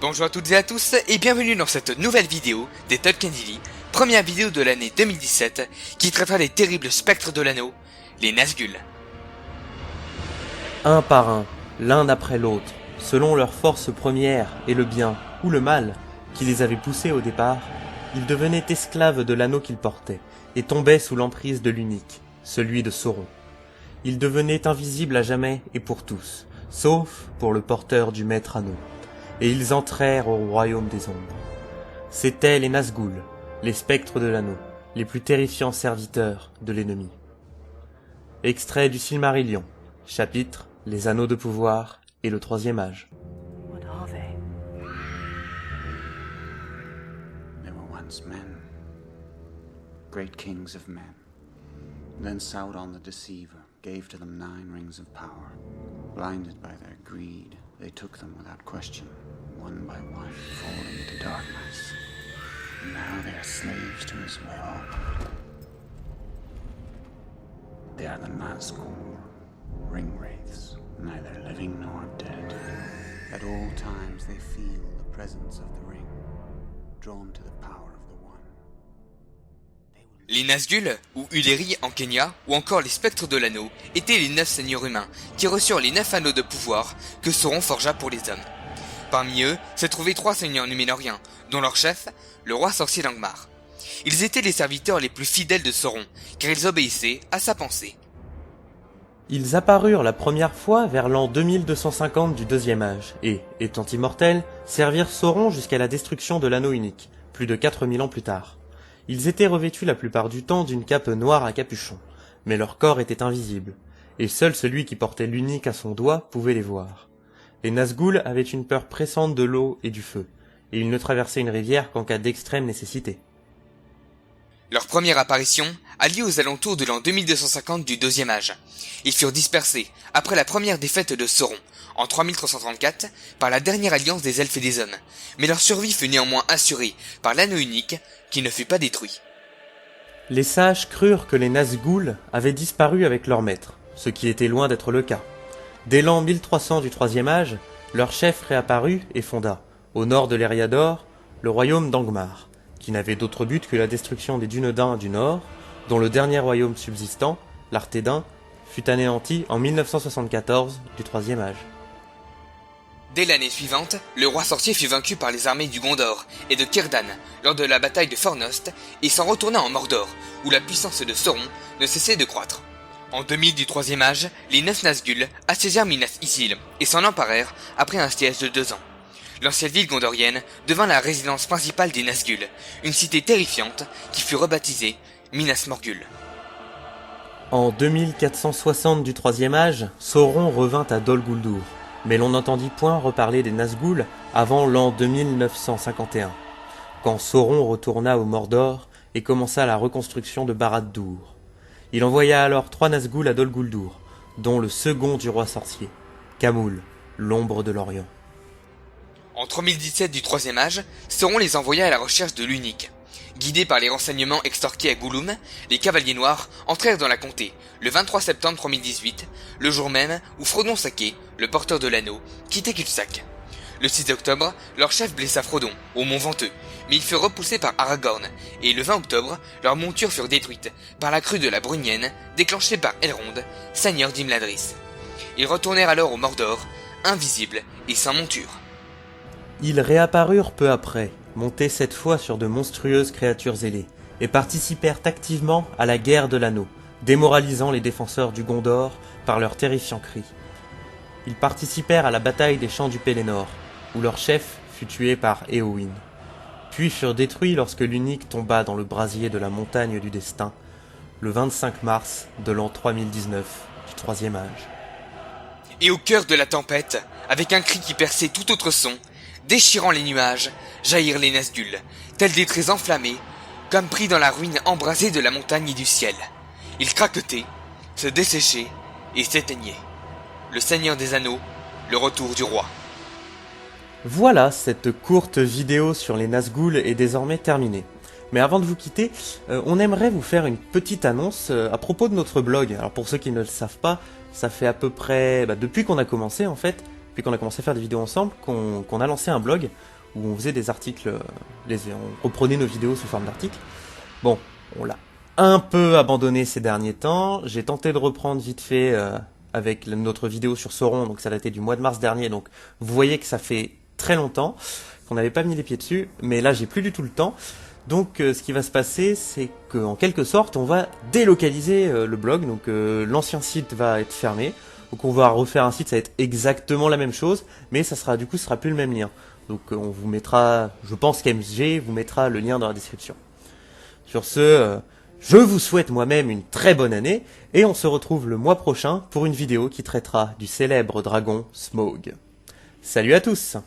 Bonjour à toutes et à tous et bienvenue dans cette nouvelle vidéo des Tolkien Daily, première vidéo de l'année 2017 qui traitera des terribles spectres de l'anneau, les Nazgûl. Un par un, l'un après l'autre, selon leur force première et le bien ou le mal qui les avait poussés au départ, ils devenaient esclaves de l'anneau qu'ils portaient et tombaient sous l'emprise de l'unique, celui de Sauron. Ils devenaient invisibles à jamais et pour tous, sauf pour le porteur du maître anneau. Et ils entrèrent au royaume des ombres. C'étaient les Nazgûl, les spectres de l'anneau, les plus terrifiants serviteurs de l'ennemi. Extrait du Silmarillion, chapitre Les anneaux de pouvoir et le troisième âge. What are they? There were once men, great kings of men. Then Sauron the Deceiver gave to them 9 rings of power. Blinded by their greed, they took them without question, one by one, falling into darkness. And now they are slaves to his will. They are the Nazgûl, ring wraiths, neither living nor dead. At all times they feel the presence of the ring, drawn to the power of the one. Les Nazgûl, ou Uleri en Kenya, ou encore les spectres de l'anneau, étaient les 9 seigneurs humains qui reçurent les 9 anneaux de pouvoir que Sauron forgea pour les hommes. Parmi eux se trouvaient 3 seigneurs numénoriens, dont leur chef, le roi sorcier Langmar. Ils étaient les serviteurs les plus fidèles de Sauron, car ils obéissaient à sa pensée. Ils apparurent la première fois vers l'an 2250 du deuxième âge, et, étant immortels, servirent Sauron jusqu'à la destruction de l'anneau unique, plus de 4000 ans plus tard. Ils étaient revêtus la plupart du temps d'une cape noire à capuchon, mais leur corps était invisible, et seul celui qui portait l'unique à son doigt pouvait les voir. Les Nazgûl avaient une peur pressante de l'eau et du feu, et ils ne traversaient une rivière qu'en cas d'extrême nécessité. Leur première apparition a lieu aux alentours de l'an 2250 du deuxième âge. Ils furent dispersés après la première défaite de Sauron, en 3334, par la dernière alliance des elfes et des hommes, mais leur survie fut néanmoins assurée par l'anneau unique qui ne fut pas détruit. Les sages crurent que les Nazgûl avaient disparu avec leur maître, ce qui était loin d'être le cas. Dès l'an 1300 du troisième âge, leur chef réapparut et fonda, au nord de l'Eriador, le royaume d'Angmar, qui n'avait d'autre but que la destruction des Dunedains du nord, dont le dernier royaume subsistant, l'Arthédain, fut anéanti en 1974 du troisième âge. Dès l'année suivante, le roi sorcier fut vaincu par les armées du Gondor et de Círdan lors de la bataille de Fornost et s'en retourna en Mordor, où la puissance de Sauron ne cessait de croître. En 2000 du troisième âge, les 9 Nazgûl assiégèrent Minas Ithil et s'en emparèrent après un siège de 2 ans. L'ancienne ville gondorienne devint la résidence principale des Nazgûl, une cité terrifiante qui fut rebaptisée Minas Morgul. En 2460 du troisième âge, Sauron revint à Dol Guldur, mais l'on n'entendit point reparler des Nazgûl avant l'an 2951, quand Sauron retourna au Mordor et commença la reconstruction de Barad-dûr. Il envoya alors 3 Nazgûl à Dol Guldur, dont le second du roi sorcier, Khamûl, l'ombre de l'Orient. En 3017 du troisième âge, Sauron les envoya à la recherche de l'unique. Guidés par les renseignements extorqués à Gollum, les Cavaliers Noirs entrèrent dans la comté le 23 septembre 3018, le jour même où Frodon Sake, le porteur de l'anneau, quittait Cuxac. Le 6 octobre, leur chef blessa Frodon, au Mont Venteux, mais ils furent repoussés par Aragorn, et le 20 octobre, leurs montures furent détruites par la crue de la Brunienne, déclenchée par Elrond, seigneur d'Imladris. Ils retournèrent alors au Mordor, invisibles et sans monture. Ils réapparurent peu après, montés cette fois sur de monstrueuses créatures ailées, et participèrent activement à la guerre de l'anneau, démoralisant les défenseurs du Gondor par leurs terrifiants cris. Ils participèrent à la bataille des champs du Pélénor, où leur chef fut tué par Éowyn, puis furent détruits lorsque l'unique tomba dans le brasier de la montagne du destin, le 25 mars de l'an 3019 du troisième âge. Et au cœur de la tempête, avec un cri qui perçait tout autre son, déchirant les nuages, jaillirent les Nazgûl, tels des traits enflammés, comme pris dans la ruine embrasée de la montagne et du ciel. Ils craquetaient, se desséchaient et s'éteignaient. Le Seigneur des Anneaux, le retour du roi. Voilà, cette courte vidéo sur les Nazgûl est désormais terminée. Mais avant de vous quitter, on aimerait vous faire une petite annonce à propos de notre blog. Alors pour ceux qui ne le savent pas, ça fait à peu près, depuis qu'on a commencé en fait, depuis qu'on a commencé à faire des vidéos ensemble, qu'on a lancé un blog où on faisait des articles, on reprenait nos vidéos sous forme d'articles. Bon, on l'a un peu abandonné ces derniers temps. J'ai tenté de reprendre vite fait avec notre vidéo sur Sauron, donc ça datait du mois de mars dernier, donc vous voyez que ça fait très longtemps qu'on n'avait pas mis les pieds dessus, mais là j'ai plus du tout le temps. Donc ce qui va se passer, c'est qu'en quelque sorte, on va délocaliser le blog, donc l'ancien site va être fermé, donc on va refaire un site, ça va être exactement la même chose, mais ça sera du coup, ce sera plus le même lien. Donc on vous mettra, je pense qu'MSG vous mettra le lien dans la description. Sur ce, je vous souhaite moi-même une très bonne année, et on se retrouve le mois prochain pour une vidéo qui traitera du célèbre dragon Smaug. Salut à tous!